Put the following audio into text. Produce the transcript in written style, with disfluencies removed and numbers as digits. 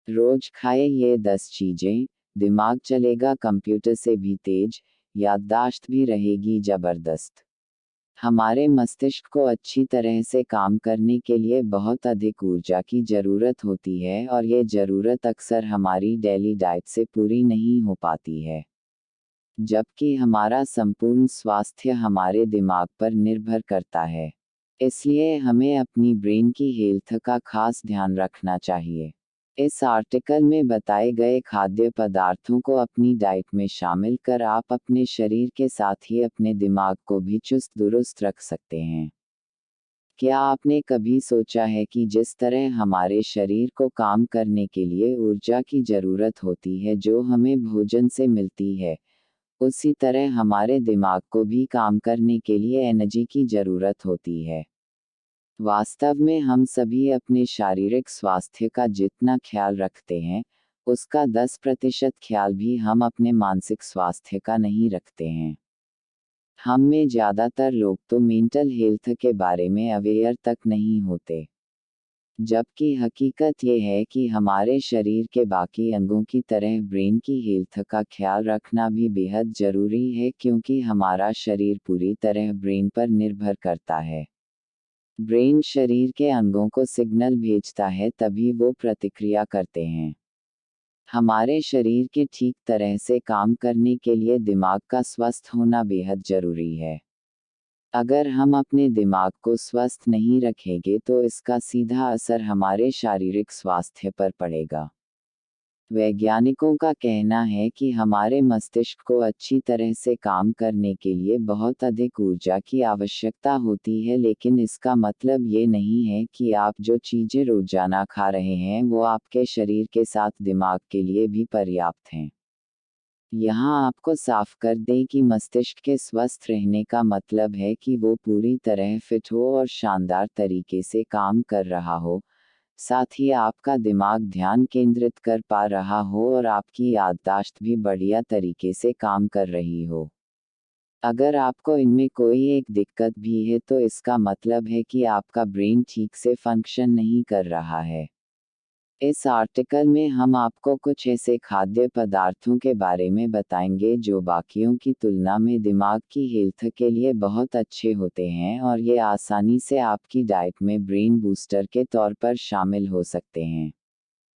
रोज खाए ये 10 चीजें, दिमाग चलेगा कंप्यूटर से भी तेज, याददाश्त भी रहेगी जबरदस्त। हमारे मस्तिष्क को अच्छी तरह से काम करने के लिए बहुत अधिक ऊर्जा की ज़रूरत होती है और ये ज़रूरत अक्सर हमारी डेली डाइट से पूरी नहीं हो पाती है। जबकि हमारा संपूर्ण स्वास्थ्य हमारे दिमाग पर निर्भर करता है। इसलिए हमें अपनी ब्रेन की हेल्थ का खास ध्यान रखना चाहिए। इस आर्टिकल में बताए गए खाद्य पदार्थों को अपनी डाइट में शामिल कर आप अपने शरीर के साथ ही अपने दिमाग को भी चुस्त दुरुस्त रख सकते हैं। क्या आपने कभी सोचा है कि जिस तरह हमारे शरीर को काम करने के लिए ऊर्जा की ज़रूरत होती है जो हमें भोजन से मिलती है, उसी तरह हमारे दिमाग को भी काम करने के लिए एनर्जी की ज़रूरत होती है। वास्तव में हम सभी अपने शारीरिक स्वास्थ्य का जितना ख्याल रखते हैं, उसका 10% ख्याल भी हम अपने मानसिक स्वास्थ्य का नहीं रखते हैं। हम में ज़्यादातर लोग तो मेंटल हेल्थ के बारे में अवेयर तक नहीं होते। जबकि हकीकत ये है कि हमारे शरीर के बाकी अंगों की तरह ब्रेन की हेल्थ का ख्याल रखना भी बेहद ज़रूरी है क्योंकि हमारा शरीर पूरी तरह ब्रेन पर निर्भर करता है। ब्रेन शरीर के अंगों को सिग्नल भेजता है तभी वो प्रतिक्रिया करते हैं। हमारे शरीर के ठीक तरह से काम करने के लिए दिमाग का स्वस्थ होना बेहद ज़रूरी है। अगर हम अपने दिमाग को स्वस्थ नहीं रखेंगे तो इसका सीधा असर हमारे शारीरिक स्वास्थ्य पर पड़ेगा। वैज्ञानिकों का कहना है कि हमारे मस्तिष्क को अच्छी तरह से काम करने के लिए बहुत अधिक ऊर्जा की आवश्यकता होती है लेकिन इसका मतलब ये नहीं है कि आप जो चीज़ें रोज़ाना खा रहे हैं वो आपके शरीर के साथ दिमाग के लिए भी पर्याप्त हैं। यहाँ आपको साफ कर दें कि मस्तिष्क के स्वस्थ रहने का मतलब है कि वो पूरी तरह फिट हो और शानदार तरीके से काम कर रहा हो, साथ ही आपका दिमाग ध्यान केंद्रित कर पा रहा हो और आपकी याददाश्त भी बढ़िया तरीके से काम कर रही हो। अगर आपको इनमें कोई एक दिक्कत भी है तो इसका मतलब है कि आपका ब्रेन ठीक से फंक्शन नहीं कर रहा है। इस आर्टिकल में हम आपको कुछ ऐसे खाद्य पदार्थों के बारे में बताएंगे जो बाकियों की तुलना में दिमाग की हेल्थ के लिए बहुत अच्छे होते हैं और ये आसानी से आपकी डाइट में ब्रेन बूस्टर के तौर पर शामिल हो सकते हैं।